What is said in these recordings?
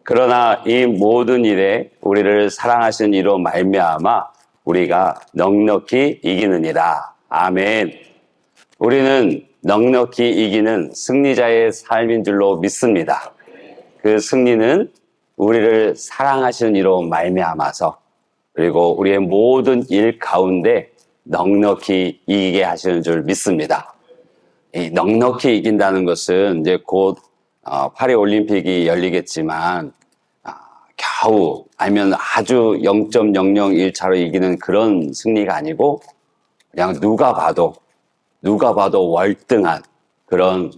그러나 이 모든 일에 우리를 사랑하시는 이로 말미암아 우리가 넉넉히 이기느니라. 아멘. 우리는 넉넉히 이기는 승리자의 삶인 줄로 믿습니다. 그 승리는 우리를 사랑하시는 이로 말미암아서, 그리고 우리의 모든 일 가운데 넉넉히 이기게 하시는 줄 믿습니다. 이 넉넉히 이긴다는 것은 이제 곧 파리 올림픽이 열리겠지만 겨우 아니면 아주 0.001차로 이기는 그런 승리가 아니고, 그냥 누가 봐도 월등한 그런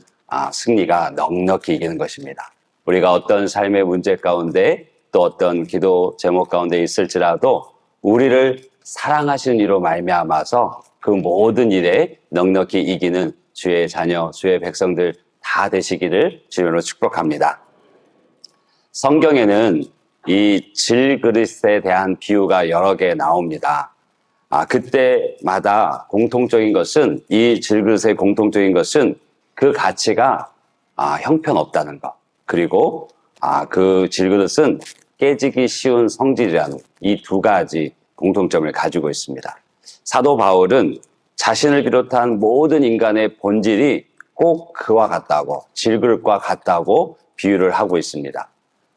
승리가 넉넉히 이기는 것입니다. 우리가 어떤 삶의 문제 가운데 또 어떤 기도 제목 가운데 있을지라도 우리를 사랑하시는 이로 말미암아서 그 모든 일에 넉넉히 이기는 주의 자녀, 주의 백성들 다 되시기를 주님으로 축복합니다. 성경에는 이 질그릇에 대한 비유가 여러 개 나옵니다. 그때마다 공통적인 것은, 이 질그릇의 공통적인 것은 그 가치가 형편없다는 것, 그리고 그 질그릇은 깨지기 쉬운 성질이라는 이 두 가지 공통점을 가지고 있습니다. 사도 바울은 자신을 비롯한 모든 인간의 본질이 꼭 그와 같다고, 질그릇과 같다고 비유를 하고 있습니다.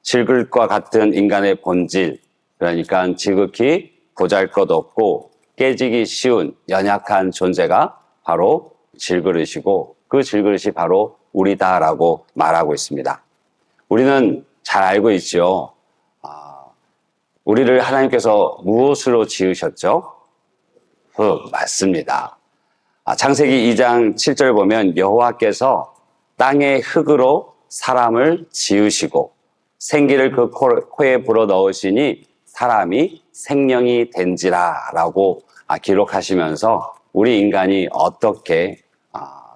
질그릇과 같은 인간의 본질, 그러니까 지극히 보잘것없고 깨지기 쉬운 연약한 존재가 바로 질그릇이고, 그 질그릇이 바로 우리다라고 말하고 있습니다. 우리는 잘 알고 있죠. 우리를 하나님께서 무엇으로 지으셨죠? 흙, 맞습니다. 창세기 2장 7절 보면 여호와께서 땅의 흙으로 사람을 지으시고 생기를 그 코에 불어넣으시니 사람이 생명이 된지라 라고 기록하시면서 우리 인간이 어떻게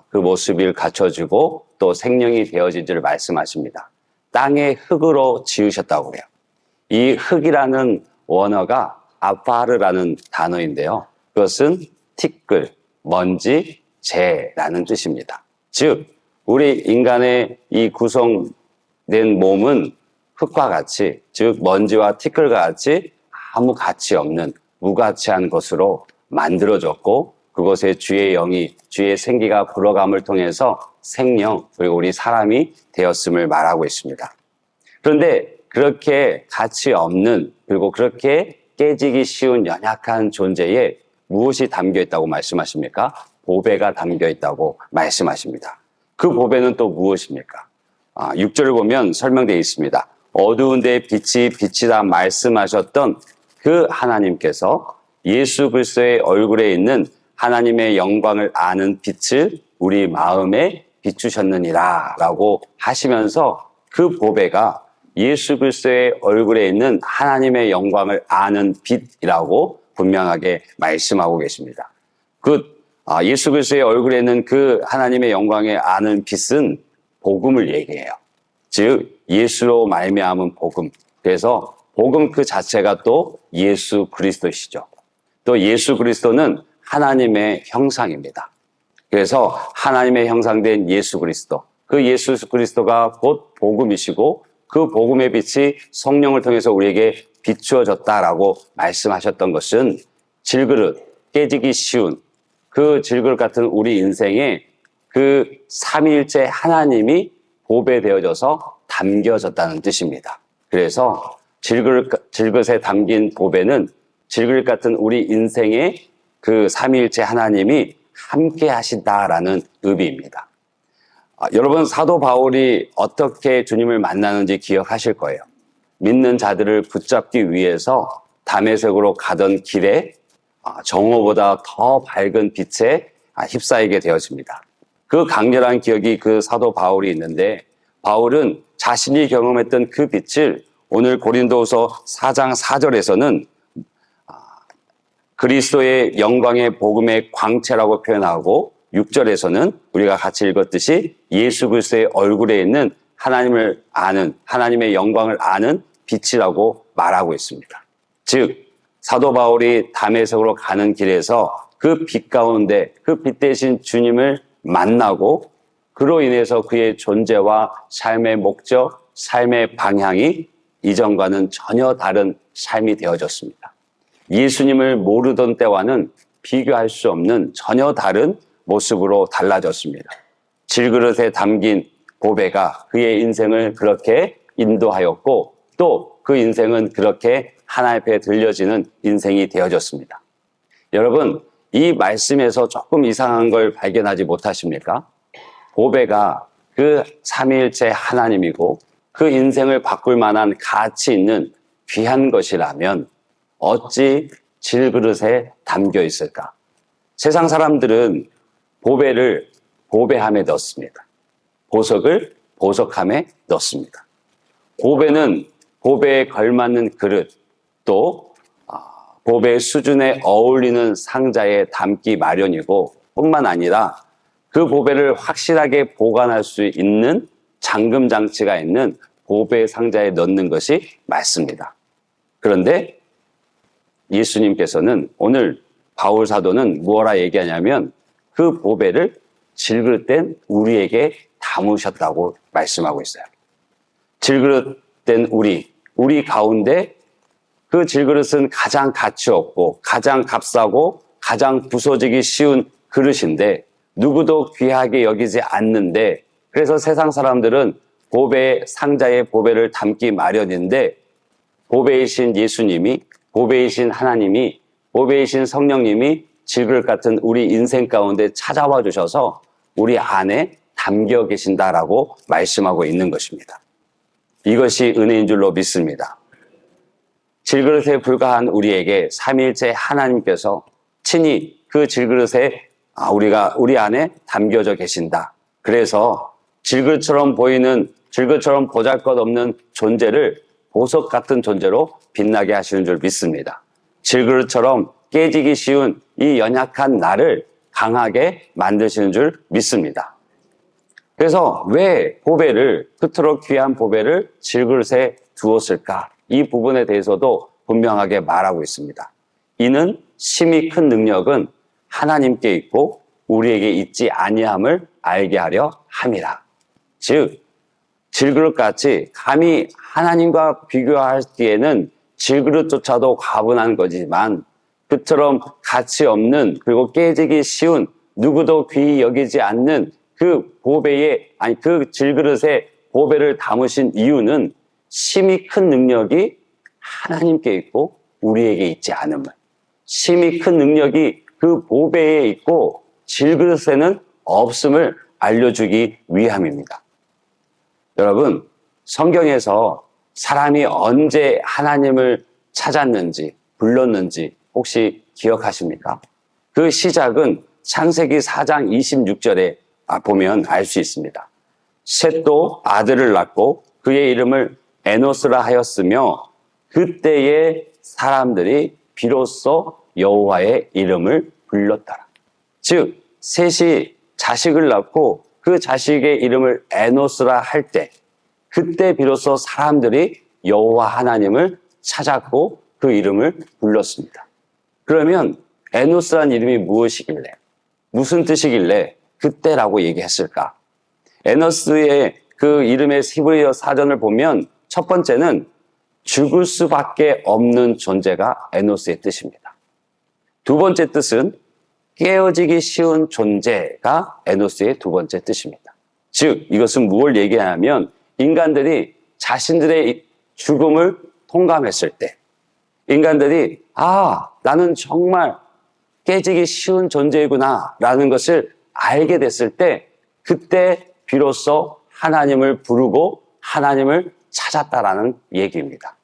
그 모습을 갖춰지고 또 생명이 되어진지를 말씀하십니다. 땅의 흙으로 지으셨다고 그래요. 이 흙이라는 원어가 아파르라는 단어인데요. 그것은 티끌, 먼지, 재라는 뜻입니다. 즉, 우리 인간의 이 구성된 몸은 흙과 같이, 즉 먼지와 티끌과 같이 아무 가치 없는 무가치한 것으로 만들어졌고, 그것에 주의 영이, 주의 생기가 불어감을 통해서 생명, 그리고 우리 사람이 되었음을 말하고 있습니다. 그런데 그렇게 가치 없는, 그리고 그렇게 깨지기 쉬운 연약한 존재에 무엇이 담겨 있다고 말씀하십니까? 보배가 담겨 있다고 말씀하십니다. 그 보배는 또 무엇입니까? 6절을 보면 설명되어 있습니다. 어두운 데 빛이 빛이다 말씀하셨던 그 하나님께서 예수 그리스도의 얼굴에 있는 하나님의 영광을 아는 빛을 우리 마음에 비추셨느니라 라고 하시면서, 그 보배가 예수 그리스도의 얼굴에 있는 하나님의 영광을 아는 빛이라고 분명하게 말씀하고 계십니다. 예수 그리스도의 얼굴에 있는 그 하나님의 영광에 아는 빛은 복음을 얘기해요. 즉 예수로 말미암은 복음. 그래서 복음 그 자체가 또 예수 그리스도시죠. 또 예수 그리스도는 하나님의 형상입니다. 그래서 하나님의 형상된 예수 그리스도, 그 예수 그리스도가 곧 복음이시고, 그 복음의 빛이 성령을 통해서 우리에게 비추어졌다라고 말씀하셨던 것은 질그릇, 깨지기 쉬운 그 질그릇 같은 우리 인생에 그 삼위일체 하나님이 보배되어져서 담겨졌다는 뜻입니다. 그래서 질그릇에 담긴 보배는 질그릇 같은 우리 인생에 그 삼위일체 하나님이 함께 하신다라는 의미입니다. 여러분, 사도 바울이 어떻게 주님을 만나는지 기억하실 거예요. 믿는 자들을 붙잡기 위해서 다메섹으로 가던 길에 정오보다 더 밝은 빛에 휩싸이게 되어집니다. 그 강렬한 기억이 그 사도 바울이 있는데, 바울은 자신이 경험했던 그 빛을 오늘 고린도후서 4장 4절에서는 그리스도의 영광의 복음의 광채라고 표현하고, 6절에서는 우리가 같이 읽었듯이 예수 그리스도의 얼굴에 있는 하나님을 아는, 하나님의 영광을 아는 빛이라고 말하고 있습니다. 즉 사도 바울이 다메섹으로 가는 길에서 그 빛 가운데 그 빛 대신 주님을 만나고, 그로 인해서 그의 존재와 삶의 목적, 삶의 방향이 이전과는 전혀 다른 삶이 되어졌습니다. 예수님을 모르던 때와는 비교할 수 없는 전혀 다른 모습으로 달라졌습니다. 질그릇에 담긴 보배가 그의 인생을 그렇게 인도하였고 또 그 인생은 그렇게 하나님 앞에 들려지는 인생이 되어졌습니다. 여러분, 이 말씀에서 조금 이상한 걸 발견하지 못하십니까? 보배가 그 삼위일체 하나님이고 그 인생을 바꿀 만한 가치 있는 귀한 것이라면 어찌 질그릇에 담겨 있을까? 세상 사람들은 보배를 보배함에 넣습니다. 보석을 보석함에 넣습니다. 보배는 보배에 걸맞는 그릇, 또 보배 수준에 어울리는 상자에 담기 마련이고 뿐만 아니라 그 보배를 확실하게 보관할 수 있는 잠금 장치가 있는 보배 상자에 넣는 것이 맞습니다. 그런데 예수님께서는 오늘 바울 사도는 뭐라 얘기하냐면 그 보배를 질그릇된 우리에게 담으셨다고 말씀하고 있어요. 질그릇된 우리 가운데 그 질그릇은 가장 가치 없고 가장 값싸고 가장 부서지기 쉬운 그릇인데 누구도 귀하게 여기지 않는데 그래서 세상 사람들은 보배 상자에 보배를 담기 마련인데 보배이신 예수님이 보배이신 하나님이 보배이신 성령님이 질그릇 같은 우리 인생 가운데 찾아와 주셔서 우리 안에 담겨 계신다라고 말씀하고 있는 것입니다. 이것이 은혜인 줄로 믿습니다. 질그릇에 불과한 우리에게 삼위일체 하나님께서 친히 그 질그릇에 우리 안에 담겨져 계신다. 그래서 질그릇처럼 보이는 질그릇처럼 보잘것없는 존재를 보석 같은 존재로 빛나게 하시는 줄 믿습니다. 질그릇처럼 깨지기 쉬운 이 연약한 나를 강하게 만드시는 줄 믿습니다. 그래서 왜 보배를, 그토록 귀한 보배를 질그릇에 두었을까? 이 부분에 대해서도 분명하게 말하고 있습니다. 이는 심히 큰 능력은 하나님께 있고 우리에게 있지 아니함을 알게 하려 함이라. 즉, 질그릇같이 감히 하나님과 비교하기에는 질그릇조차도 과분한 거지만 그처럼 가치 없는 그리고 깨지기 쉬운 누구도 귀히 여기지 않는 그 그 질그릇에 보배를 담으신 이유는 심히 큰 능력이 하나님께 있고 우리에게 있지 않음을, 심히 큰 능력이 그 보배에 있고 질그릇에는 없음을 알려주기 위함입니다. 여러분, 성경에서 사람이 언제 하나님을 찾았는지 불렀는지 혹시 기억하십니까? 그 시작은 창세기 4장 26절에 보면 알 수 있습니다. 셋도 아들을 낳고 그의 이름을 에노스라 하였으며 그때의 사람들이 비로소 여호와의 이름을 불렀더라. 즉 셋이 자식을 낳고 그 자식의 이름을 에노스라 할 때 그때 비로소 사람들이 여호와 하나님을 찾았고 그 이름을 불렀습니다. 그러면 에노스란 이름이 무엇이길래 무슨 뜻이길래 그때라고 얘기했을까? 에노스의 그 이름의 히브리어 사전을 보면 첫 번째는 죽을 수밖에 없는 존재가 에노스의 뜻입니다. 두 번째 뜻은 깨어지기 쉬운 존재가 에노스의 두 번째 뜻입니다. 즉 이것은 무엇을 얘기하냐면 인간들이 자신들의 죽음을 통감했을 때 인간들이 나는 정말 깨지기 쉬운 존재이구나 라는 것을 알게 됐을 때 그때 비로소 하나님을 부르고 하나님을 찾았다라는 얘기입니다.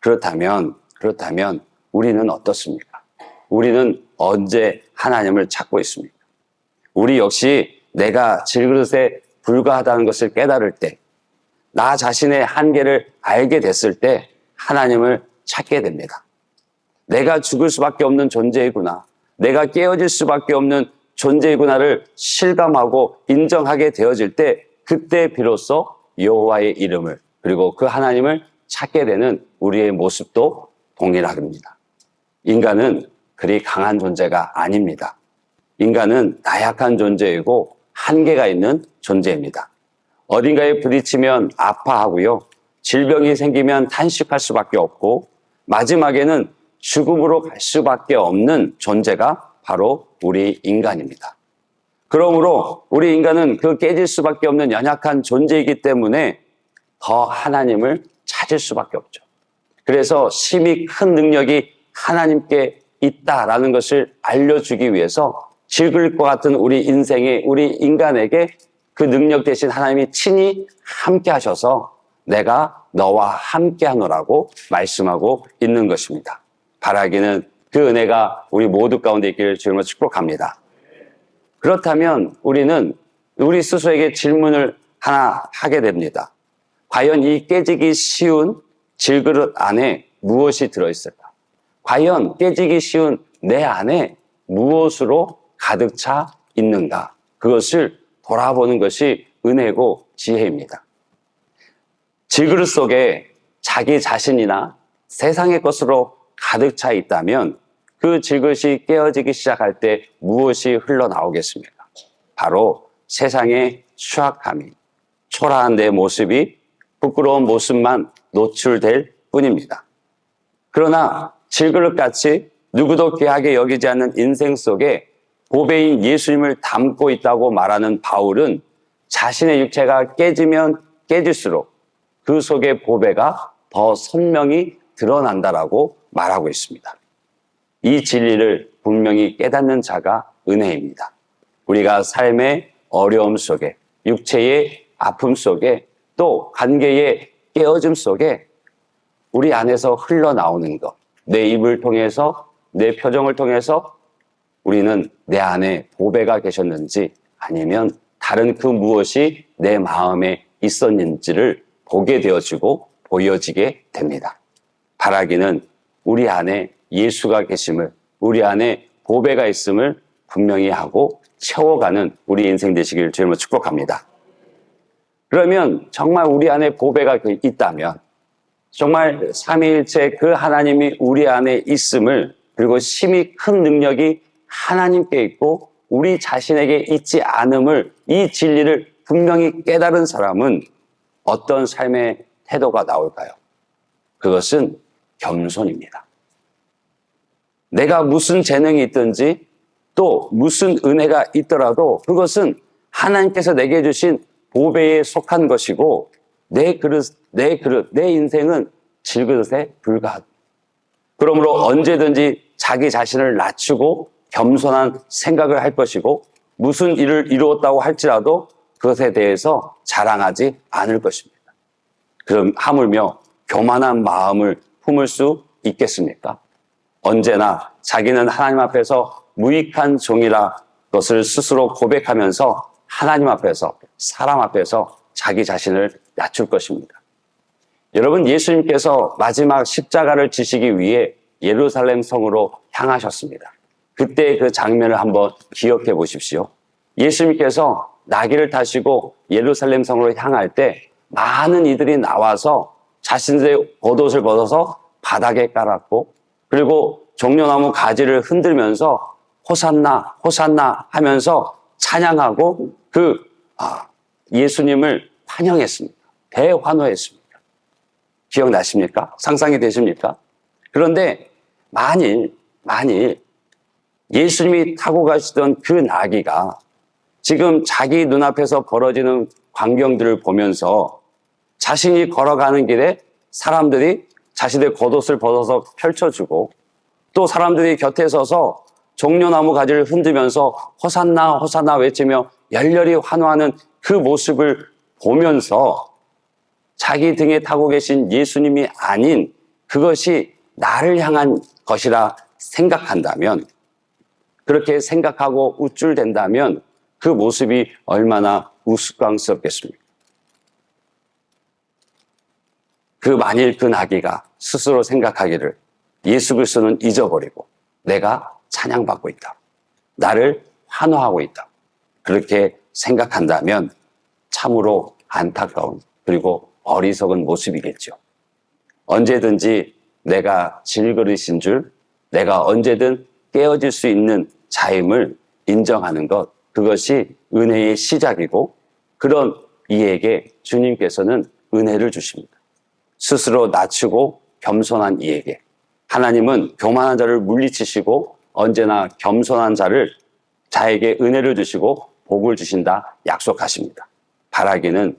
그렇다면 우리는 어떻습니까? 우리는 언제 하나님을 찾고 있습니까? 우리 역시 내가 질그릇에 불과하다는 것을 깨달을 때, 나 자신의 한계를 알게 됐을 때 하나님을 찾게 됩니다. 내가 죽을 수밖에 없는 존재이구나, 내가 깨어질 수밖에 없는 존재이구나를 실감하고 인정하게 되어질 때 그때 비로소 여호와의 이름을 그리고 그 하나님을 찾게 되는 우리의 모습도 동일합니다. 인간은 그리 강한 존재가 아닙니다. 인간은 나약한 존재이고 한계가 있는 존재입니다. 어딘가에 부딪히면 아파하고요. 질병이 생기면 탄식할 수밖에 없고 마지막에는 죽음으로 갈 수밖에 없는 존재가 바로 우리 인간입니다. 그러므로 우리 인간은 그 깨질 수밖에 없는 연약한 존재이기 때문에 더 하나님을 찾을 수밖에 없죠. 그래서 심히 큰 능력이 하나님께 있다라는 것을 알려주기 위해서 질그릴 것 같은 우리 인생에, 우리 인간에게 그 능력 대신 하나님이 친히 함께 하셔서 내가 너와 함께 하노라고 말씀하고 있는 것입니다. 바라기는 그 은혜가 우리 모두 가운데 있기를 주님으로 축복합니다. 그렇다면 우리는 우리 스스로에게 질문을 하나 하게 됩니다. 과연 이 깨지기 쉬운 질그릇 안에 무엇이 들어있을까? 과연 깨지기 쉬운 내 안에 무엇으로 가득 차 있는가? 그것을 돌아보는 것이 은혜고 지혜입니다. 질그릇 속에 자기 자신이나 세상의 것으로 가득 차 있다면 그 질그릇이 깨어지기 시작할 때 무엇이 흘러나오겠습니까? 바로 세상의 추악함이, 초라한 내 모습이 부끄러운 모습만 노출될 뿐입니다. 그러나 질그릇같이 누구도 귀하게 여기지 않는 인생 속에 보배인 예수님을 담고 있다고 말하는 바울은 자신의 육체가 깨지면 깨질수록 그 속에 보배가 더 선명히 드러난다라고 말하고 있습니다. 이 진리를 분명히 깨닫는 자가 은혜입니다. 우리가 삶의 어려움 속에, 육체의 아픔 속에, 또 관계의 깨어짐 속에 우리 안에서 흘러나오는 것, 내 입을 통해서, 내 표정을 통해서 우리는 내 안에 보배가 계셨는지 아니면 다른 그 무엇이 내 마음에 있었는지를 보게 되어지고 보여지게 됩니다. 바라기는 우리 안에 예수가 계심을, 우리 안에 보배가 있음을 분명히 하고 채워가는 우리 인생 되시기를 주님으로 축복합니다. 그러면 정말 우리 안에 보배가 있다면 정말 삼위일체 그 하나님이 우리 안에 있음을, 그리고 심히 큰 능력이 하나님께 있고 우리 자신에게 있지 않음을, 이 진리를 분명히 깨달은 사람은 어떤 삶의 태도가 나올까요? 그것은 겸손입니다. 내가 무슨 재능이 있든지 또 무슨 은혜가 있더라도 그것은 하나님께서 내게 주신 보배에 속한 것이고 내 인생은 질그릇에 불과하다. 그러므로 언제든지 자기 자신을 낮추고 겸손한 생각을 할 것이고 무슨 일을 이루었다고 할지라도 그것에 대해서 자랑하지 않을 것입니다. 그럼 하물며 교만한 마음을 품을 수 있겠습니까? 언제나 자기는 하나님 앞에서 무익한 종이라 것을 스스로 고백하면서 하나님 앞에서, 사람 앞에서 자기 자신을 낮출 것입니다. 여러분, 예수님께서 마지막 십자가를 지시기 위해 예루살렘 성으로 향하셨습니다. 그때 그 장면을 한번 기억해 보십시오. 예수님께서 나귀를 타시고 예루살렘 성으로 향할 때 많은 이들이 나와서 자신들의 겉옷을 벗어서 바닥에 깔았고, 그리고 종려나무 가지를 흔들면서 호산나 호산나 하면서 찬양하고 예수님을 환영했습니다. 대환호했습니다. 기억나십니까? 상상이 되십니까? 그런데 만일 예수님이 타고 가시던 그 나귀가 지금 자기 눈앞에서 벌어지는 광경들을 보면서 자신이 걸어가는 길에 사람들이 자신의 겉옷을 벗어서 펼쳐주고 또 사람들이 곁에 서서 종려나무 가지를 흔들면서 호산나 호산나 외치며 열렬히 환호하는 그 모습을 보면서 자기 등에 타고 계신 예수님이 아닌 그것이 나를 향한 것이라 생각한다면, 그렇게 생각하고 우쭐댄다면 그 모습이 얼마나 우스꽝스럽겠습니까? 만일 그 나귀가 스스로 생각하기를 예수 그리스도는 잊어버리고 내가 찬양받고 있다, 나를 환호하고 있다, 그렇게 생각한다면 참으로 안타까운 그리고 어리석은 모습이겠죠. 언제든지 내가 질그릇인 줄, 내가 언제든 깨어질 수 있는 자임을 인정하는 것, 그것이 은혜의 시작이고 그런 이에게 주님께서는 은혜를 주십니다. 스스로 낮추고 겸손한 이에게 하나님은 교만한 자를 물리치시고 언제나 겸손한 자에게 은혜를 주시고 복을 주신다 약속하십니다. 바라기는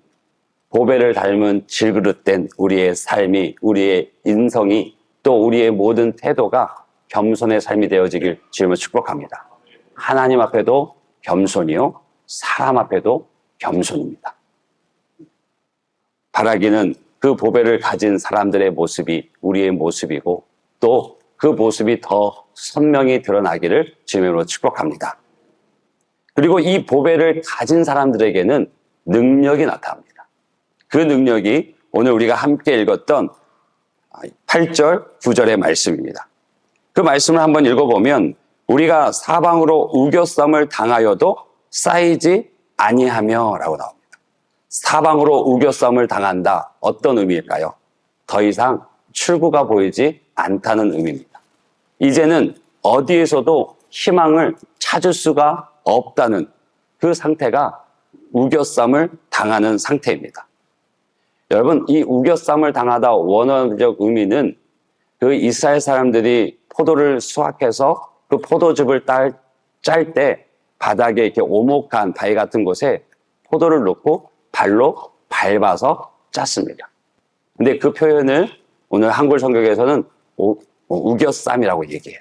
보배를 닮은 질그릇된 우리의 삶이, 우리의 인성이, 또 우리의 모든 태도가 겸손의 삶이 되어지길 주님을 축복합니다. 하나님 앞에도 겸손이요, 사람 앞에도 겸손입니다. 바라기는 그 보배를 가진 사람들의 모습이 우리의 모습이고 또 그 모습이 더 선명히 드러나기를 주님으로 축복합니다. 그리고 이 보배를 가진 사람들에게는 능력이 나타납니다. 그 능력이 오늘 우리가 함께 읽었던 8절, 9절의 말씀입니다. 그 말씀을 한번 읽어보면 우리가 사방으로 우겨쌈을 당하여도 쌓이지 아니하며 라고 나옵니다. 사방으로 우겨쌈을 당한다. 어떤 의미일까요? 더 이상 출구가 보이지 않다는 의미입니다. 이제는 어디에서도 희망을 찾을 수가 없다는 그 상태가 우겨쌈을 당하는 상태입니다. 여러분, 이 우겨쌈을 당하다 원어적 의미는 그 이스라엘 사람들이 포도를 수확해서 그 포도즙을 짤 때 바닥에 이렇게 오목한 바위 같은 곳에 포도를 넣고 발로 밟아서 짰습니다. 근데 그 표현을 오늘 한글 성경에서는 우겨쌈이라고 얘기해요.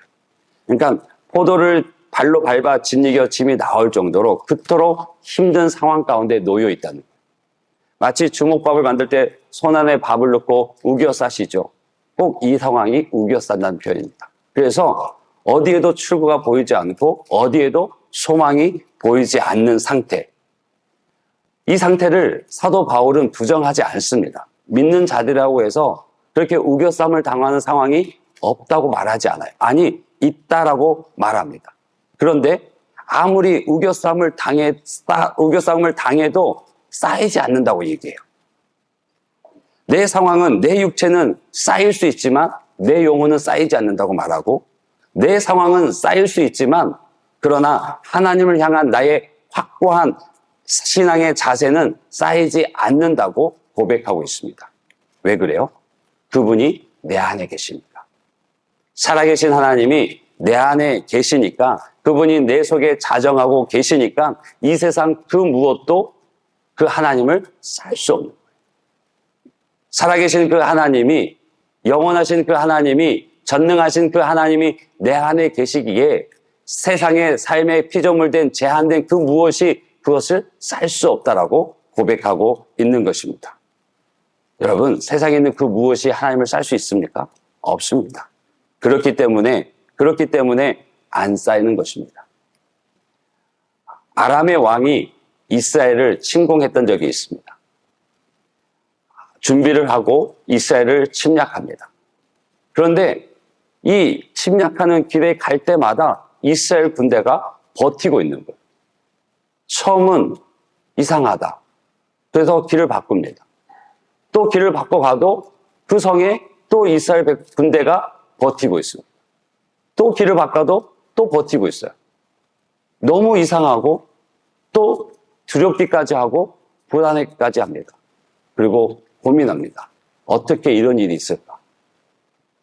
그러니까 포도를 발로 밟아 짓이겨 짐이 나올 정도로 그토록 힘든 상황 가운데 놓여 있다는 거예요. 마치 주먹밥을 만들 때 손 안에 밥을 넣고 우겨 싸시죠. 꼭 이 상황이 우겨 싼다는 표현입니다. 그래서 어디에도 출구가 보이지 않고 어디에도 소망이 보이지 않는 상태. 이 상태를 사도 바울은 부정하지 않습니다. 믿는 자들이라고 해서 그렇게 우겨쌈을 당하는 상황이 없다고 말하지 않아요. 아니, 있다라고 말합니다. 그런데 아무리 우겨쌈을 당해도 쌓이지 않는다고 얘기해요. 내 상황은, 내 육체는 쌓일 수 있지만 내 영혼은 쌓이지 않는다고 말하고, 내 상황은 쌓일 수 있지만 그러나 하나님을 향한 나의 확고한 신앙의 자세는 쌓이지 않는다고 고백하고 있습니다. 왜 그래요? 그분이 내 안에 계십니다. 살아계신 하나님이 내 안에 계시니까, 그분이 내 속에 자정하고 계시니까 이 세상 그 무엇도 그 하나님을 살 수 없는 거예요. 살아계신 그 하나님이, 영원하신 그 하나님이, 전능하신 그 하나님이 내 안에 계시기에 세상의 삶의 피조물된 제한된 그 무엇이 그것을 살 수 없다라고 고백하고 있는 것입니다. 여러분, 세상에 있는 그 무엇이 하나님을 살 수 있습니까? 없습니다. 그렇기 때문에 안 쌓이는 것입니다. 아람의 왕이 이스라엘을 침공했던 적이 있습니다. 준비를 하고 이스라엘을 침략합니다. 그런데 이 침략하는 길에 갈 때마다 이스라엘 군대가 버티고 있는 거예요. 처음은 이상하다. 그래서 길을 바꿉니다. 또 길을 바꿔가도 그 성에 또 이스라엘 군대가 버티고 있습니다. 또 길을 바꿔도 또 버티고 있어요. 너무 이상하고 또 두렵기까지 하고 불안해까지 합니다. 그리고 고민합니다. 어떻게 이런 일이 있을까?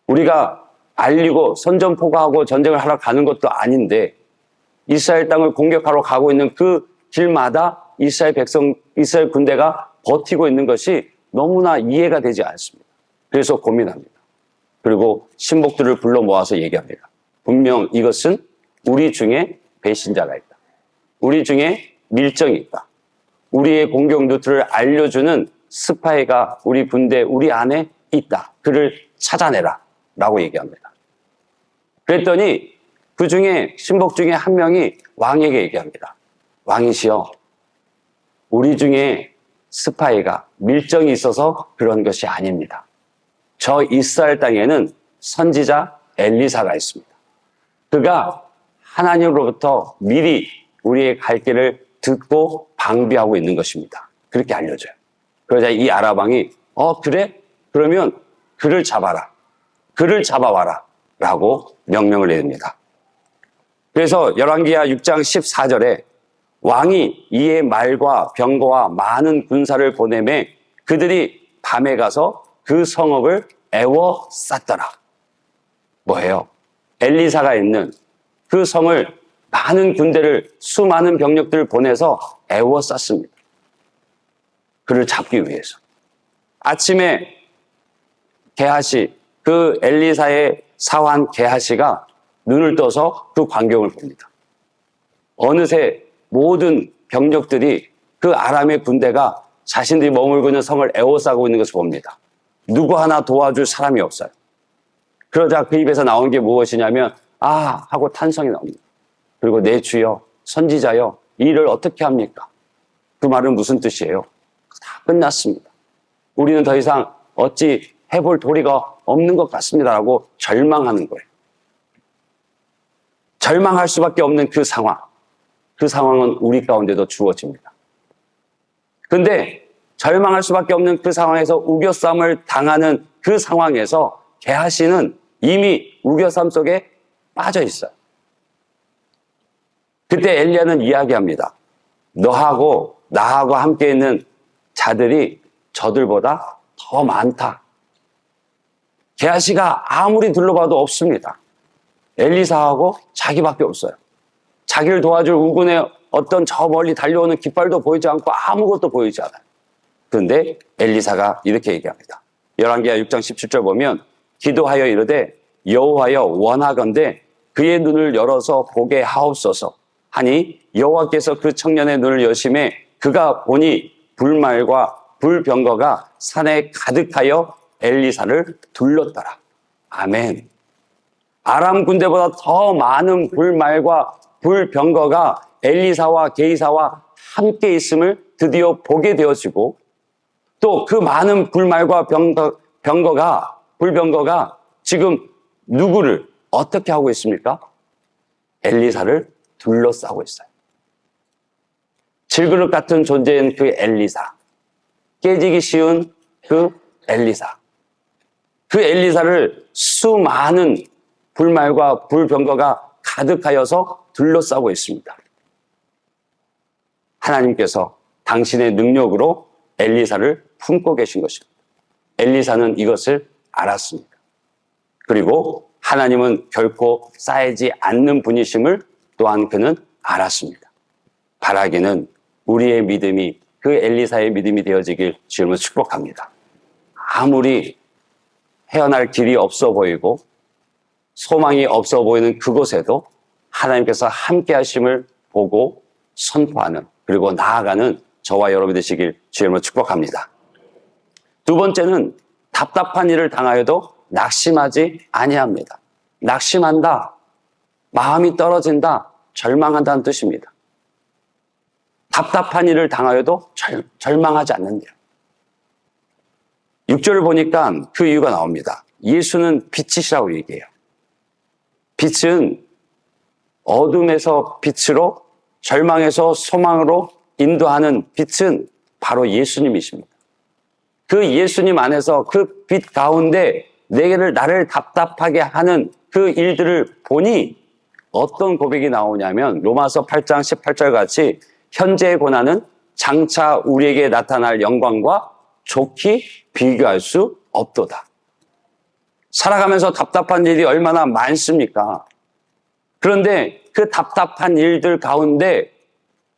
우리가 알리고 선전포고하고 전쟁을 하러 가는 것도 아닌데 이스라엘 땅을 공격하러 가고 있는 그 길마다 이스라엘 군대가 버티고 있는 것이 너무나 이해가 되지 않습니다. 그래서 고민합니다. 그리고 신복들을 불러 모아서 얘기합니다. 분명 이것은 우리 중에 배신자가 있다. 우리 중에 밀정이 있다. 우리의 공격 루트를 알려주는 스파이가 우리 군대, 우리 안에 있다. 그를 찾아내라. 라고 얘기합니다. 그랬더니 그 중에 신복 중에 한 명이 왕에게 얘기합니다. 왕이시여, 우리 중에 스파이가 밀정이 있어서 그런 것이 아닙니다. 저 이스라엘 땅에는 선지자 엘리사가 있습니다. 그가 하나님으로부터 미리 우리의 갈 길을 듣고 방비하고 있는 것입니다. 그렇게 알려줘요. 그러자 이 아람 왕이 그래? 그러면 그를 잡아라. 그를 잡아와라. 라고 명령을 내립니다. 그래서 열왕기하 6장 14절에 왕이 이에 말과 병거와 많은 군사를 보내매 그들이 밤에 가서 그 성읍을 에워쌌더라. 뭐예요? 엘리사가 있는 그 성을 많은 군대를, 수많은 병력들을 보내서 에워쌌습니다. 그를 잡기 위해서. 아침에 게하시, 그 엘리사의 사환 게하시가 눈을 떠서 그 광경을 봅니다. 어느새 모든 병력들이, 그 아람의 군대가 자신들이 머물고 있는 성을 에워싸고 있는 것을 봅니다. 누구 하나 도와줄 사람이 없어요. 그러자 그 입에서 나온 게 무엇이냐면 아 하고 탄성이 나옵니다. 그리고 내 주여, 선지자여, 이 일을 어떻게 합니까? 그 말은 무슨 뜻이에요? 다 끝났습니다. 우리는 더 이상 어찌 해볼 도리가 없는 것 같습니다라고 절망하는 거예요. 절망할 수밖에 없는 그 상황. 그 상황은 우리 가운데도 주어집니다. 근데 절망할 수밖에 없는 그 상황에서 우겨쌈을 당하는 그 상황에서 게하시는 이미 우겨쌈 속에 빠져 있어요. 그때 엘리야는 이야기합니다. 너하고 나하고 함께 있는 자들이 저들보다 더 많다. 게하시가 아무리 둘러봐도 없습니다. 엘리사하고 자기밖에 없어요. 자기를 도와줄 우군의 어떤 저 멀리 달려오는 깃발도 보이지 않고 아무것도 보이지 않아요. 그런데 엘리사가 이렇게 얘기합니다. 열왕기하 6장 17절 보면 기도하여 이르되 여호와여 원하건대 그의 눈을 열어서 보게 하옵소서 하니 여호와께서 그 청년의 눈을 여심해 그가 보니 불말과 불병거가 산에 가득하여 엘리사를 둘렀더라. 아멘. 아람 군대보다 더 많은 불말과 불병거가 엘리사와 게이사와 함께 있음을 드디어 보게 되어지고 또 그 많은 불말과 불병거가 지금 누구를 어떻게 하고 있습니까? 엘리사를 둘러싸고 있어요. 질그릇 같은 존재인 그 엘리사, 깨지기 쉬운 그 엘리사, 그 엘리사를 수많은 불말과 불병거가 가득하여서 둘러싸고 있습니다. 하나님께서 당신의 능력으로 엘리사를 품고 계신 것입니다. 엘리사는 이것을 알았습니다. 그리고 하나님은 결코 쌓이지 않는 분이심을 또한 그는 알았습니다. 바라기는 우리의 믿음이 그 엘리사의 믿음이 되어지길 주님을 축복합니다. 아무리 헤어날 길이 없어 보이고 소망이 없어 보이는 그곳에도 하나님께서 함께 하심을 보고 선포하는 그리고 나아가는 저와 여러분 되시길 주님을 축복합니다. 두 번째는 답답한 일을 당하여도 낙심하지 아니합니다. 낙심한다, 마음이 떨어진다, 절망한다는 뜻입니다. 답답한 일을 당하여도 절망하지 않는데요. 6절을 보니까 그 이유가 나옵니다. 예수는 빛이시라고 얘기해요. 빛은 어둠에서 빛으로, 절망에서 소망으로 인도하는 빛은 바로 예수님이십니다. 그 예수님 안에서 그 빛 가운데 나를 답답하게 하는 그 일들을 보니 어떤 고백이 나오냐면 로마서 8장 18절 같이 현재의 고난은 장차 우리에게 나타날 영광과 좋게 비교할 수 없도다. 살아가면서 답답한 일이 얼마나 많습니까? 그런데 그 답답한 일들 가운데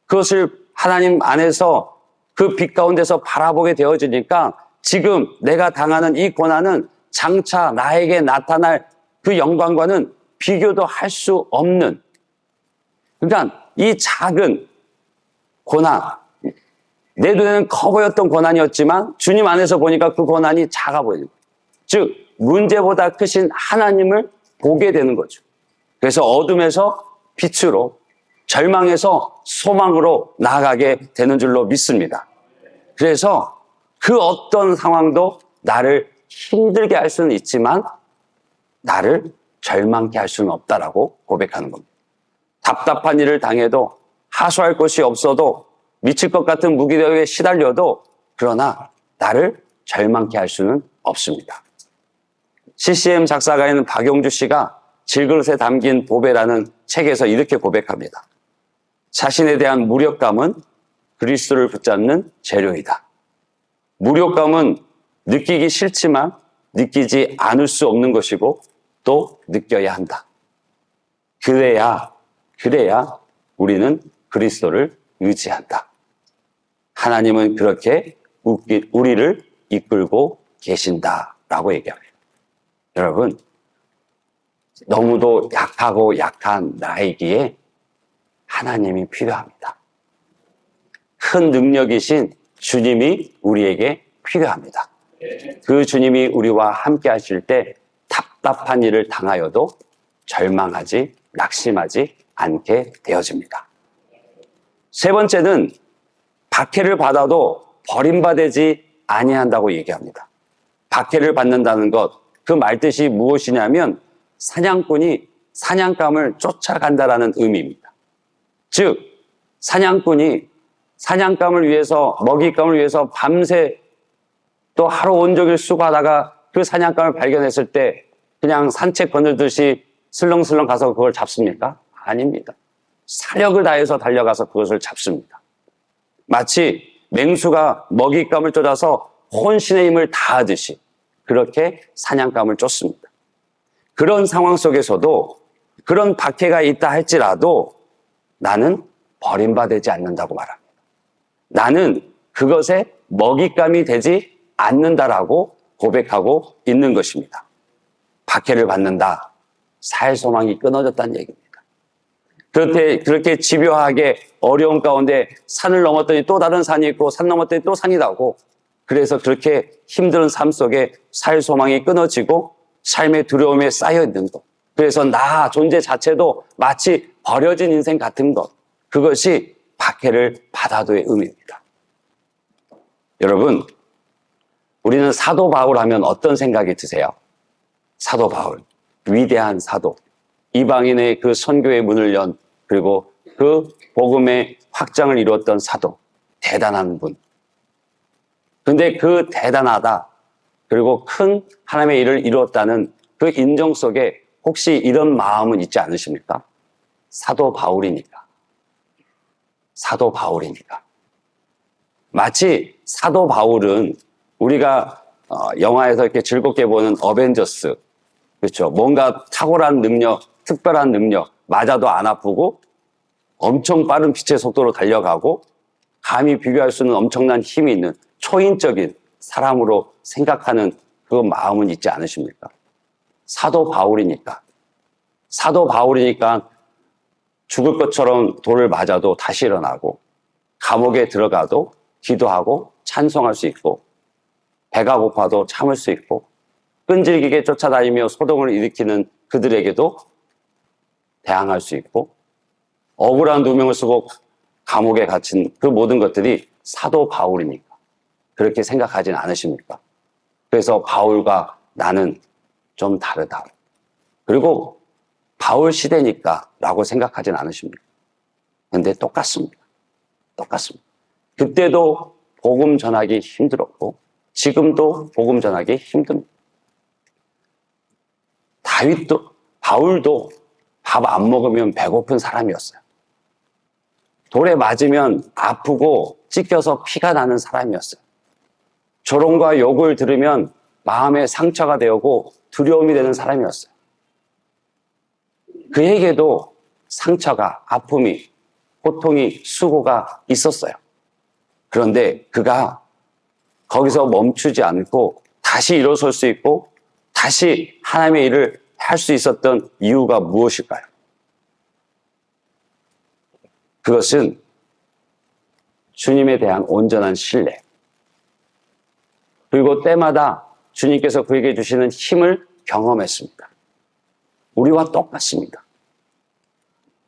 그것을 하나님 안에서 그 빛 가운데서 바라보게 되어지니까 지금 내가 당하는 이 고난은 장차 나에게 나타날 그 영광과는 비교도 할 수 없는, 그러니까 이 작은 고난, 내 눈에는 커 보였던 고난이었지만 주님 안에서 보니까 그 고난이 작아 보이는 거예요. 즉 문제보다 크신 하나님을 보게 되는 거죠. 그래서 어둠에서 빛으로, 절망에서 소망으로 나아가게 되는 줄로 믿습니다. 그래서 그 어떤 상황도 나를 힘들게 할 수는 있지만 나를 절망케 할 수는 없다라고 고백하는 겁니다. 답답한 일을 당해도, 하소할 것이 없어도, 미칠 것 같은 무기력에 시달려도, 그러나 나를 절망케 할 수는 없습니다. CCM 작사가인 박용주 씨가 질그릇에 담긴 보배라는 책에서 이렇게 고백합니다. 자신에 대한 무력감은 그리스도를 붙잡는 재료이다. 무력감은 느끼기 싫지만 느끼지 않을 수 없는 것이고 또 느껴야 한다. 그래야 우리는 그리스도를 의지한다. 하나님은 그렇게 우리를 이끌고 계신다라고 얘기합니다. 여러분, 너무도 약하고 약한 나이기에 하나님이 필요합니다. 큰 능력이신 주님이 우리에게 필요합니다. 그 주님이 우리와 함께 하실 때 답답한 일을 당하여도 절망하지, 낙심하지 않게 되어집니다. 세 번째는 박해를 받아도 버림받지 아니한다고 얘기합니다. 박해를 받는다는 것, 그 말뜻이 무엇이냐면 사냥꾼이 사냥감을 쫓아간다라는 의미입니다. 즉, 사냥꾼이 사냥감을 위해서, 먹잇감을 위해서 밤새 또 하루 온종일 수고하다가 그 사냥감을 발견했을 때 그냥 산책 거느듯이 슬렁슬렁 가서 그걸 잡습니까? 아닙니다. 사력을 다해서 달려가서 그것을 잡습니다. 마치 맹수가 먹잇감을 쫓아서 혼신의 힘을 다하듯이 그렇게 사냥감을 쫓습니다. 그런 상황 속에서도 그런 박해가 있다 할지라도 나는 버림받지 않는다고 말합니다. 나는 그것에 먹잇감이 되지 않는다라고 고백하고 있는 것입니다. 박해를 받는다. 살 소망이 끊어졌다는 얘기입니다. 그렇게 집요하게 어려운 가운데 산을 넘었더니 또 다른 산이 있고 산 넘었더니 또 산이 나고 그래서 그렇게 힘든 삶 속에 살 소망이 끊어지고 삶의 두려움에 쌓여 있는 것. 그래서 나 존재 자체도 마치 버려진 인생 같은 것. 그것이 박해를 받아도의 의미입니다. 여러분, 우리는 사도 바울 하면 어떤 생각이 드세요? 사도 바울, 위대한 사도, 이방인의 그 선교의 문을 연 그리고 그 복음의 확장을 이루었던 사도, 대단한 분. 근데 그 대단하다 그리고 큰 하나님의 일을 이루었다는 그 인정 속에 혹시 이런 마음은 있지 않으십니까? 사도 바울이니까. 사도 바울이니까. 마치 사도 바울은 우리가 영화에서 이렇게 즐겁게 보는 어벤져스, 그렇죠? 뭔가 탁월한 능력, 특별한 능력, 맞아도 안 아프고 엄청 빠른 빛의 속도로 달려가고 감히 비교할 수 있는 엄청난 힘이 있는 초인적인 사람으로 생각하는 그 마음은 있지 않으십니까? 사도 바울이니까 죽을 것처럼 돌을 맞아도 다시 일어나고 감옥에 들어가도 기도하고 찬송할 수 있고 배가 고파도 참을 수 있고 끈질기게 쫓아다니며 소동을 일으키는 그들에게도 대항할 수 있고 억울한 누명을 쓰고 감옥에 갇힌 그 모든 것들이 사도 바울이니까 그렇게 생각하진 않으십니까? 그래서 바울과 나는 좀 다르다. 그리고 바울 시대니까 라고 생각하진 않으십니까? 근데 똑같습니다. 그때도 복음 전하기 힘들었고 지금도 복음 전하기 힘듭니다. 바울도 밥 안 먹으면 배고픈 사람이었어요. 돌에 맞으면 아프고 찢겨서 피가 나는 사람이었어요. 조롱과 욕을 들으면 마음에 상처가 되고 두려움이 되는 사람이었어요. 그에게도 상처가, 아픔이, 고통이, 수고가 있었어요. 그런데 그가 거기서 멈추지 않고 다시 일어설 수 있고 다시 하나님의 일을 할 수 있었던 이유가 무엇일까요? 그것은 주님에 대한 온전한 신뢰, 그리고 때마다 주님께서 그에게 주시는 힘을 경험했습니다. 우리와 똑같습니다.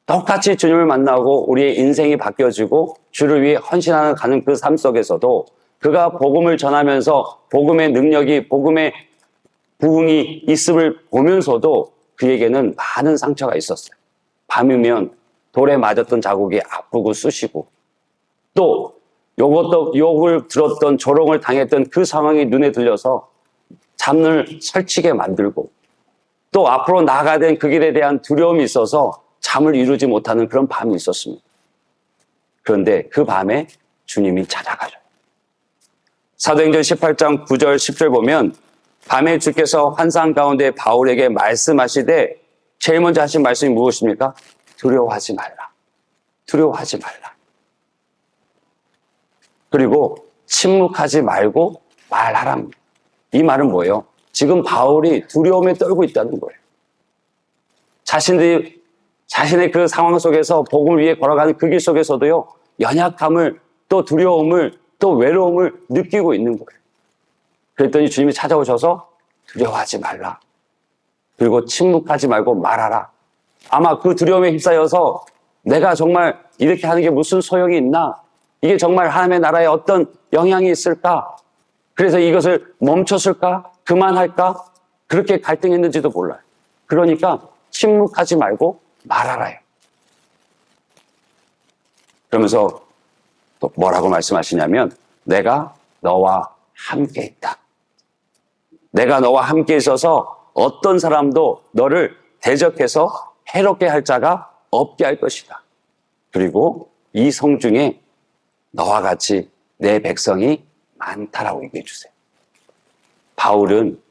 똑같이 주님을 만나고 우리의 인생이 바뀌어지고 주를 위해 헌신하는 가는 그 삶 속에서도 그가 복음을 전하면서 복음의 능력이, 복음의 부흥이 있음을 보면서도 그에게는 많은 상처가 있었어요. 밤이면 돌에 맞았던 자국이 아프고 쑤시고 또 욕을 들었던 조롱을 당했던 그 상황이 눈에 들려서 잠을 설치게 만들고 또 앞으로 나아가야 된 그 길에 대한 두려움이 있어서 잠을 이루지 못하는 그런 밤이 있었습니다. 그런데 그 밤에 주님이 찾아가죠. 사도행전 18장 9절 10절 보면 밤에 주께서 환상 가운데 바울에게 말씀하시되 제일 먼저 하신 말씀이 무엇입니까? 두려워하지 말라. 두려워하지 말라. 그리고 침묵하지 말고 말하랍니다. 이 말은 뭐예요? 지금 바울이 두려움에 떨고 있다는 거예요. 자신의 그 상황 속에서 복음을 위해 걸어가는 그 길 속에서도요, 연약함을 또 두려움을 또 외로움을 느끼고 있는 거예요. 그랬더니 주님이 찾아오셔서 두려워하지 말라. 그리고 침묵하지 말고 말하라. 아마 그 두려움에 휩싸여서 내가 정말 이렇게 하는 게 무슨 소용이 있나? 이게 정말 하나님의 나라에 어떤 영향이 있을까? 그래서 이것을 멈췄을까? 그만할까? 그렇게 갈등했는지도 몰라요. 그러니까 침묵하지 말고 말하라요. 그러면서 또 뭐라고 말씀하시냐면 내가 너와 함께 있다. 내가 너와 함께 있어서 어떤 사람도 너를 대적해서 해롭게 할 자가 없게 할 것이다. 그리고 이 성 중에 너와 같이 내 백성이 많다라고 얘기해 주세요. 바울은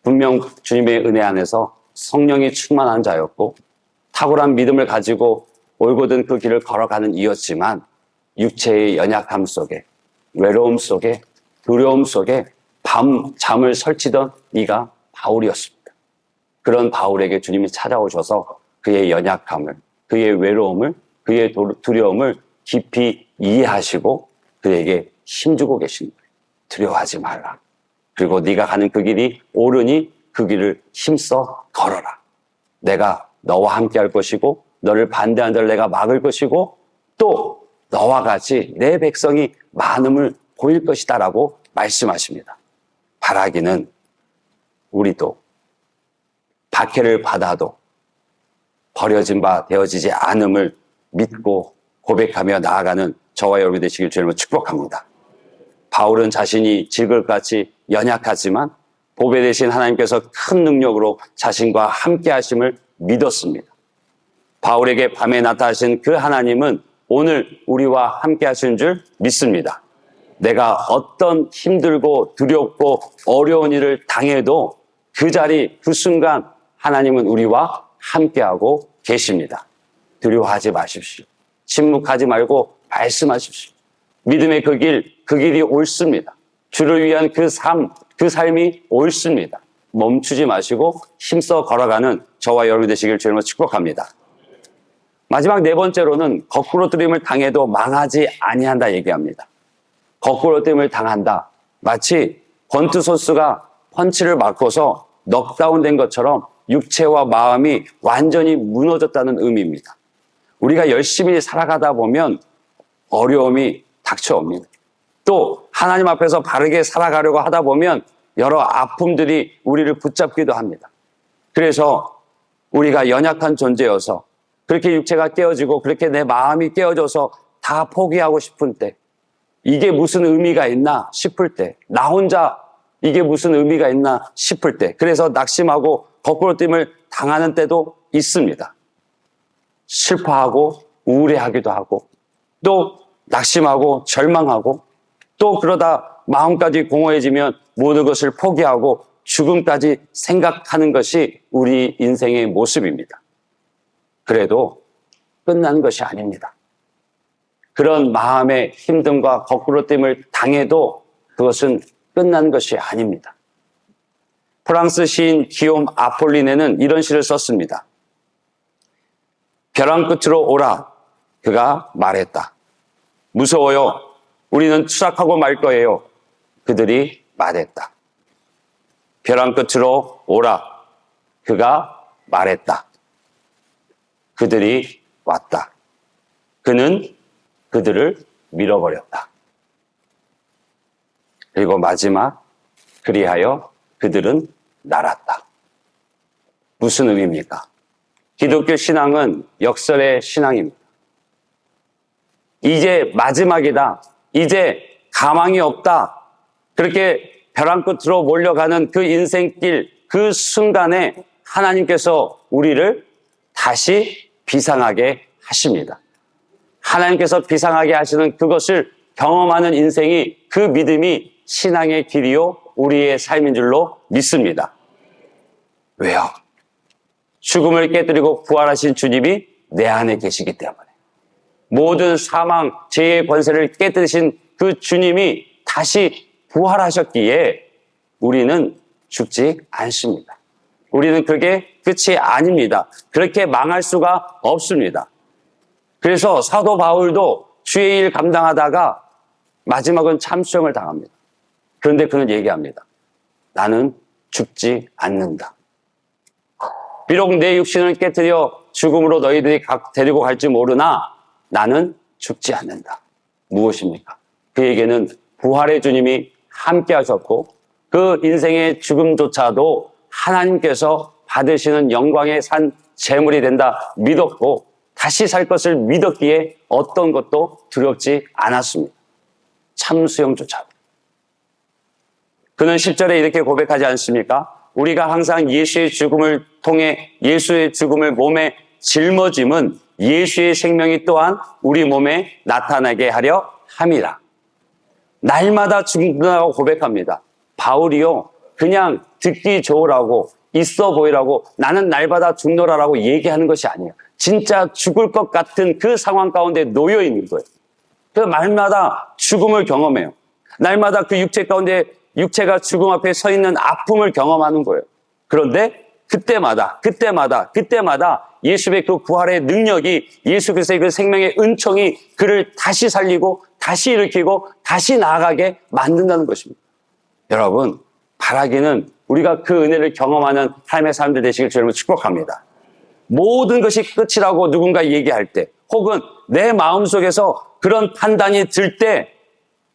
분명 주님의 은혜 안에서 성령이 충만한 자였고 탁월한 믿음을 가지고 올곧은 그 길을 걸어가는 이였지만 육체의 연약함 속에 외로움 속에 두려움 속에 밤 잠을 설치던 이가 바울이었습니다. 그런 바울에게 주님이 찾아오셔서 그의 연약함을, 그의 외로움을, 그의 두려움을 깊이 이해하시고 그에게 힘주고 계신 거예요. 두려워하지 말라. 그리고 네가 가는 그 길이 옳으니 그 길을 힘써 걸어라. 내가 너와 함께 할 것이고 너를 반대하는 자를 내가 막을 것이고 또 너와 같이 내 백성이 많음을 보일 것이다 라고 말씀하십니다. 바라기는 우리도 박해를 받아도 버려진 바 되어지지 않음을 믿고 고백하며 나아가는 저와 여러분이 되시길 주님으로 축복합니다. 바울은 자신이 질글같이 연약하지만 보배 되신 하나님께서 큰 능력으로 자신과 함께 하심을 믿었습니다. 바울에게 밤에 나타나신 그 하나님은 오늘 우리와 함께 하신 줄 믿습니다. 내가 어떤 힘들고 두렵고 어려운 일을 당해도 그 자리, 그 순간 하나님은 우리와 함께하고 계십니다. 두려워하지 마십시오. 침묵하지 말고 말씀하십시오. 믿음의 그 길이 옳습니다. 주를 위한 그 삶이 옳습니다. 멈추지 마시고 힘써 걸어가는 저와 여러분이 되시길 주님으로 축복합니다. 마지막 네 번째로는 거꾸로 뜨림을 당해도 망하지 아니한다 얘기합니다. 거꾸로 뜨림을 당한다. 마치 권투선수가 펀치를 맞고서 넉다운된 것처럼 육체와 마음이 완전히 무너졌다는 의미입니다. 우리가 열심히 살아가다 보면 어려움이 닥쳐옵니다. 또 하나님 앞에서 바르게 살아가려고 하다 보면 여러 아픔들이 우리를 붙잡기도 합니다. 그래서 우리가 연약한 존재여서 그렇게 육체가 깨어지고 그렇게 내 마음이 깨어져서 다 포기하고 싶은 때, 이게 무슨 의미가 있나 싶을 때, 나 혼자 이게 무슨 의미가 있나 싶을 때, 그래서 낙심하고 거꾸로 뜸을 당하는 때도 있습니다. 슬퍼하고 우울해하기도 하고 또 낙심하고 절망하고 또 그러다 마음까지 공허해지면 모든 것을 포기하고 죽음까지 생각하는 것이 우리 인생의 모습입니다. 그래도 끝난 것이 아닙니다. 그런 마음의 힘듦과 거꾸로 뜸을 당해도 그것은 끝난 것이 아닙니다. 프랑스 시인 기욤 아폴리네는 이런 시를 썼습니다. 벼랑 끝으로 오라. 그가 말했다. 무서워요. 우리는 추락하고 말 거예요. 그들이 말했다. 벼랑 끝으로 오라. 그가 말했다. 그들이 왔다. 그는 그들을 밀어버렸다. 그리고 마지막, 그리하여 그들은 날았다. 무슨 의미입니까? 기독교 신앙은 역설의 신앙입니다. 이제 마지막이다. 이제 가망이 없다. 그렇게 벼랑 끝으로 몰려가는 그 인생길, 그 순간에 하나님께서 우리를 다시 비상하게 하십니다. 하나님께서 비상하게 하시는 그것을 경험하는 인생이, 그 믿음이 신앙의 길이요 우리의 삶인 줄로 믿습니다. 왜요? 죽음을 깨뜨리고 부활하신 주님이 내 안에 계시기 때문에. 모든 사망, 죄의 권세를 깨뜨리신 그 주님이 다시 부활하셨기에 우리는 죽지 않습니다. 우리는 그게 끝이 아닙니다. 그렇게 망할 수가 없습니다. 그래서 사도 바울도 주의 일 감당하다가 마지막은 참수형을 당합니다. 그런데 그는 얘기합니다. 나는 죽지 않는다. 비록 내 육신을 깨뜨려 죽음으로 너희들이 데리고 갈지 모르나 나는 죽지 않는다. 무엇입니까? 그에게는 부활의 주님이 함께 하셨고 그 인생의 죽음조차도 하나님께서 받으시는 영광의 산 제물이 된다 믿었고 다시 살 것을 믿었기에 어떤 것도 두렵지 않았습니다. 참수형조차도. 그는 10절에 이렇게 고백하지 않습니까? 우리가 항상 예수의 죽음을 통해 예수의 죽음을 몸에 짊어짐은 예수의 생명이 또한 우리 몸에 나타나게 하려 함이라. 날마다 죽는다고 고백합니다. 바울이요, 그냥 듣기 좋으라고 있어 보이라고 나는 날마다 죽노라라고 얘기하는 것이 아니에요. 진짜 죽을 것 같은 그 상황 가운데 놓여 있는 거예요. 그 날마다 죽음을 경험해요. 날마다 그 육체 가운데 육체가 죽음 앞에 서 있는 아픔을 경험하는 거예요. 그런데 그때마다 예수의 그 부활의 능력이 예수 그리스도의 그 생명의 은총이 그를 다시 살리고 다시 일으키고 다시 나아가게 만든다는 것입니다. 여러분, 바라기는 우리가 그 은혜를 경험하는 삶의 사람들 되시길 주님을 축복합니다. 모든 것이 끝이라고 누군가 얘기할 때 혹은 내 마음속에서 그런 판단이 들 때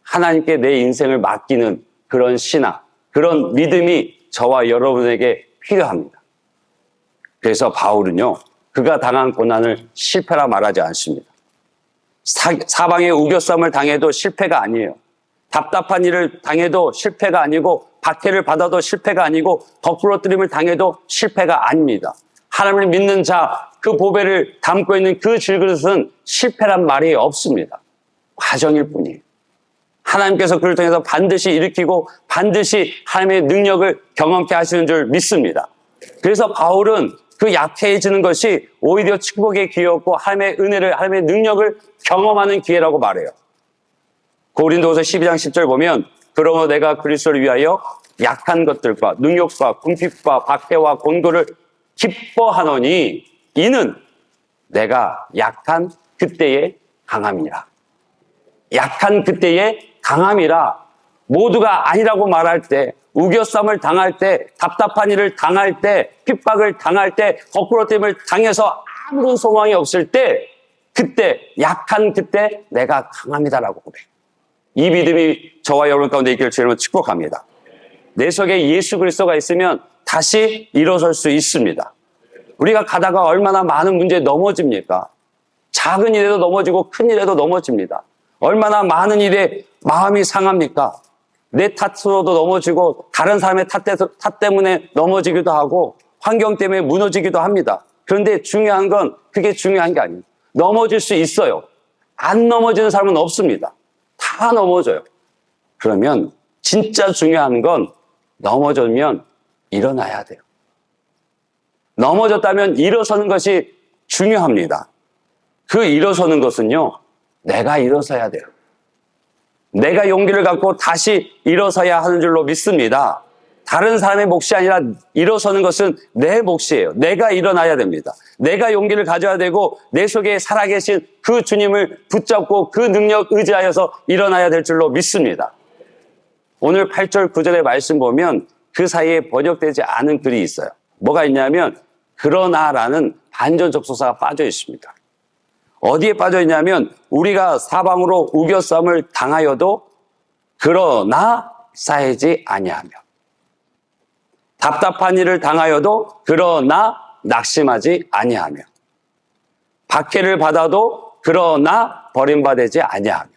하나님께 내 인생을 맡기는 그런 신앙, 그런 믿음이 저와 여러분에게 필요합니다. 그래서 바울은요, 그가 당한 고난을 실패라 말하지 않습니다. 사방에 우겨쌈을 당해도 실패가 아니에요. 답답한 일을 당해도 실패가 아니고 박해를 받아도 실패가 아니고 덧부러뜨림을 당해도 실패가 아닙니다. 하나님을 믿는 자, 그 보배를 담고 있는 그 질그릇은 실패란 말이 없습니다. 과정일 뿐이에요. 하나님께서 그를 통해서 반드시 일으키고 반드시 하나님의 능력을 경험케 하시는 줄 믿습니다. 그래서 바울은 그 약해지는 것이 오히려 축복의 기회였고 하나님의 은혜를, 하나님의 능력을 경험하는 기회라고 말해요. 고린도후서 12장 10절 보면 그러므로 내가 그리스도를 위하여 약한 것들과 능욕과 궁핍과 박해와 곤고를 기뻐하노니 이는 내가 약한 그때의 강함이라. 약한 그때의 강함이라. 모두가 아니라고 말할 때, 우겨쌈을 당할 때, 답답한 일을 당할 때, 핍박을 당할 때, 거꾸로됨을 당해서 아무런 소망이 없을 때, 그때, 약한 그때 내가 강합니다라고 고백해요. 이 믿음이 저와 여러분 가운데 있기를 주님은 축복합니다. 내 속에 예수 그리스도가 있으면 다시 일어설 수 있습니다. 우리가 가다가 얼마나 많은 문제에 넘어집니까? 작은 일에도 넘어지고 큰 일에도 넘어집니다. 얼마나 많은 일에 마음이 상합니까? 내 탓으로도 넘어지고 다른 사람의 탓 때문에 넘어지기도 하고 환경 때문에 무너지기도 합니다. 그런데 중요한 건 그게 중요한 게 아니에요. 넘어질 수 있어요. 안 넘어지는 사람은 없습니다. 다 넘어져요. 그러면 진짜 중요한 건 넘어지면 일어나야 돼요. 넘어졌다면 일어서는 것이 중요합니다. 그 일어서는 것은요, 내가 일어서야 돼요. 내가 용기를 갖고 다시 일어서야 하는 줄로 믿습니다. 다른 사람의 몫이 아니라 일어서는 것은 내 몫이에요. 내가 일어나야 됩니다. 내가 용기를 가져야 되고 내 속에 살아계신 그 주님을 붙잡고 그 능력 의지하여서 일어나야 될 줄로 믿습니다. 오늘 8절 9절의 말씀 보면 그 사이에 번역되지 않은 글이 있어요. 뭐가 있냐면 그러나라는 반전 접속사가 빠져 있습니다. 어디에 빠져 있냐면 우리가 사방으로 우겨쌈을 당하여도 그러나 쌓이지 아니하며, 답답한 일을 당하여도 그러나 낙심하지 아니하며, 박해를 받아도 그러나 버림받지 아니하며,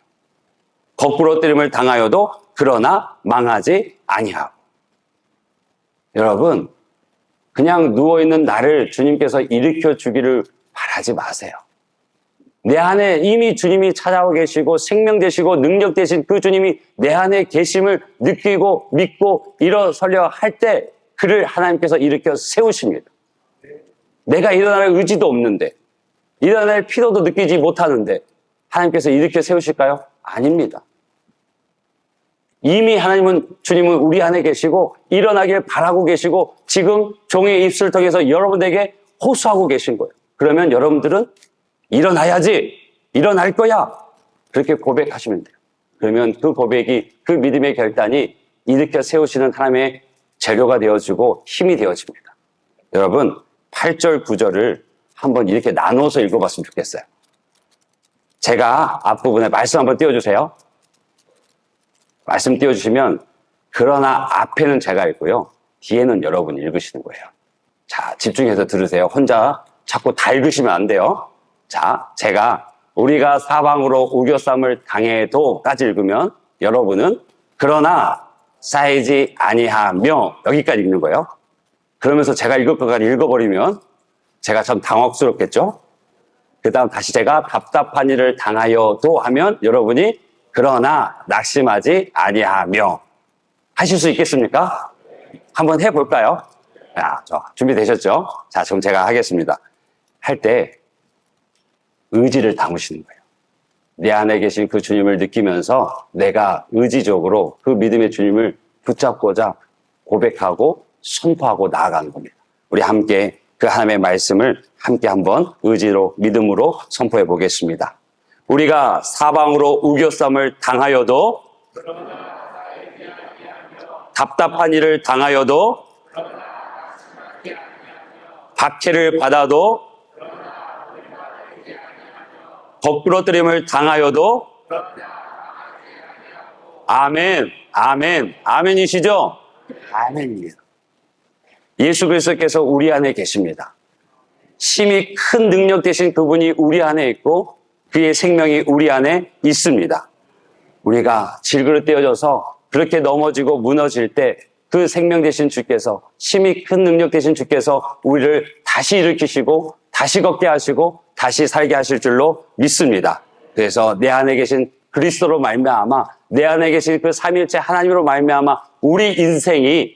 거꾸로 뜨림을 당하여도 그러나 망하지 아니하고. 여러분, 그냥 누워있는 나를 주님께서 일으켜 주기를 바라지 마세요. 내 안에 이미 주님이 찾아와 계시고 생명 되시고 능력 되신 그 주님이 내 안에 계심을 느끼고 믿고 일어서려 할 때 그를 하나님께서 일으켜 세우십니다. 내가 일어날 의지도 없는데, 일어날 필요도 느끼지 못하는데 하나님께서 일으켜 세우실까요? 아닙니다. 이미 주님은 우리 안에 계시고 일어나길 바라고 계시고 지금 종의 입술을 통해서 여러분에게 호소하고 계신 거예요. 그러면 여러분들은 일어나야지, 일어날 거야, 그렇게 고백하시면 돼요. 그러면 그 고백이, 그 믿음의 결단이 일으켜 세우시는 하나님의 재료가 되어지고 힘이 되어집니다. 여러분 8절 9절을 한번 이렇게 나눠서 읽어봤으면 좋겠어요. 제가 앞부분에 말씀 한번 띄워주세요. 말씀 띄워주시면 그러나 앞에는 제가 읽고요, 뒤에는 여러분이 읽으시는 거예요. 자, 집중해서 들으세요. 혼자 자꾸 다 읽으시면 안 돼요. 자, 우리가 사방으로 우겨쌈을 당해도까지 읽으면 여러분은 그러나 쌓이지 아니하며 여기까지 읽는 거예요. 그러면서 제가 읽을 것까지 읽어버리면 제가 참 당혹스럽겠죠? 그 다음 다시 제가 답답한 일을 당하여도 하면 여러분이 그러나 낙심하지 아니하며 하실 수 있겠습니까? 한번 해볼까요? 자, 준비되셨죠? 자, 지금 제가 하겠습니다. 할 때 의지를 담으시는 거예요. 내 안에 계신 그 주님을 느끼면서 내가 의지적으로 그 믿음의 주님을 붙잡고자 고백하고 선포하고 나아가는 겁니다. 우리 함께 그 하나님의 말씀을 함께 한번 의지로, 믿음으로 선포해 보겠습니다. 우리가 사방으로 우겨쌈을 당하여도, 답답한 일을 당하여도, 박해를 받아도, 거꾸러뜨림을 당하여도, 아멘, 아멘, 아멘이시죠? 아멘입니다. 예수 그리스도께서 우리 안에 계십니다. 심히 큰 능력 되신 그분이 우리 안에 있고 그의 생명이 우리 안에 있습니다. 우리가 질그릇 떼어져서 그렇게 넘어지고 무너질 때 그 생명 되신 주께서, 심히 큰 능력 되신 주께서 우리를 다시 일으키시고 다시 걷게 하시고 다시 살게 하실 줄로 믿습니다. 그래서 내 안에 계신 그리스도로 말미암아, 내 안에 계신 그 삼위일체 하나님으로 말미암아 우리 인생이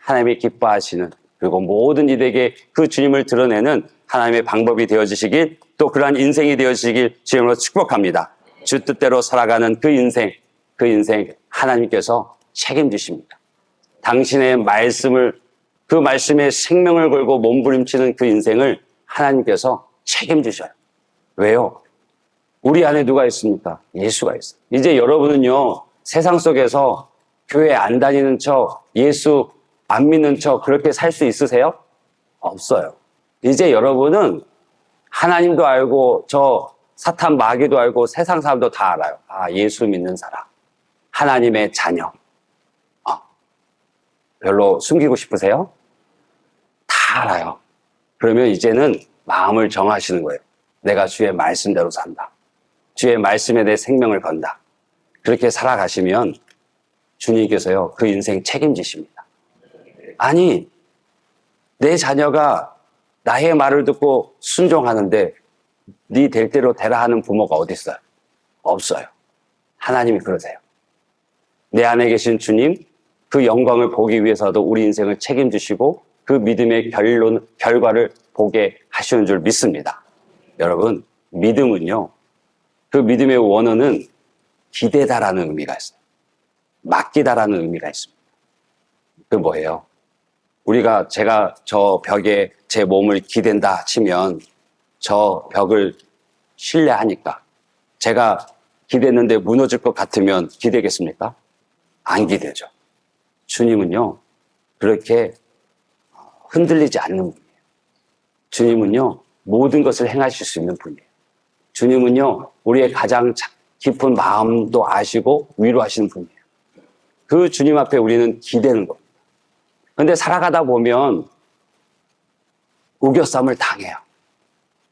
하나님이 기뻐하시는, 그리고 모든 이들에게 그 주님을 드러내는 하나님의 방법이 되어지시길, 또 그러한 인생이 되어지시길 주님으로 축복합니다. 주 뜻대로 살아가는 그 인생 하나님께서 책임지십니다. 당신의 말씀을, 그 말씀에 생명을 걸고 몸부림치는 그 인생을 하나님께서 책임지셔요. 왜요? 우리 안에 누가 있습니까? 예수가 있어요. 이제 여러분은요, 세상 속에서 교회 안 다니는 척, 예수 안 믿는 척 그렇게 살 수 있으세요? 없어요. 이제 여러분은 하나님도 알고 저 사탄 마귀도 알고 세상 사람도 다 알아요. 아, 예수 믿는 사람, 하나님의 자녀. 별로 숨기고 싶으세요? 다 알아요. 그러면 이제는 마음을 정하시는 거예요. 내가 주의 말씀대로 산다. 주의 말씀에 내 생명을 건다. 그렇게 살아가시면 주님께서요, 그 인생 책임지십니다. 아니, 내 자녀가 나의 말을 듣고 순종하는데 네 될 대로 되라 하는 부모가 어디 있어요? 없어요. 하나님이 그러세요. 내 안에 계신 주님, 그 영광을 보기 위해서도 우리 인생을 책임지시고 그 믿음의 결과를 보게 하시는 줄 믿습니다. 여러분, 믿음은요, 그 믿음의 원어는 기대다라는 의미가 있어요. 맡기다라는 의미가 있습니다. 그 뭐예요? 제가 저 벽에 제 몸을 기댄다 치면 저 벽을 신뢰하니까, 제가 기댔는데 무너질 것 같으면 기대겠습니까? 안 기대죠. 주님은요, 그렇게 흔들리지 않는 분이에요. 주님은요, 모든 것을 행하실 수 있는 분이에요. 주님은요, 우리의 가장 깊은 마음도 아시고 위로하시는 분이에요. 그 주님 앞에 우리는 기대는 겁니다. 그런데 살아가다 보면 우겨쌈을 당해요.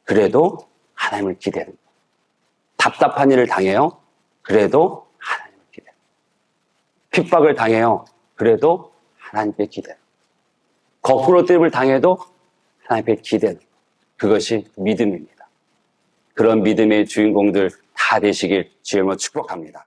그래도 하나님을 기대는 거예요. 답답한 일을 당해요. 그래도 하나님을 기대는 거예요. 핍박을 당해요. 그래도 하나님께 기대는 거예요. 거꾸로 뜨임을 당해도 하나님께 기대는 거예요. 그것이 믿음입니다. 그런 믿음의 주인공들 다 되시길 주님으로 축복합니다.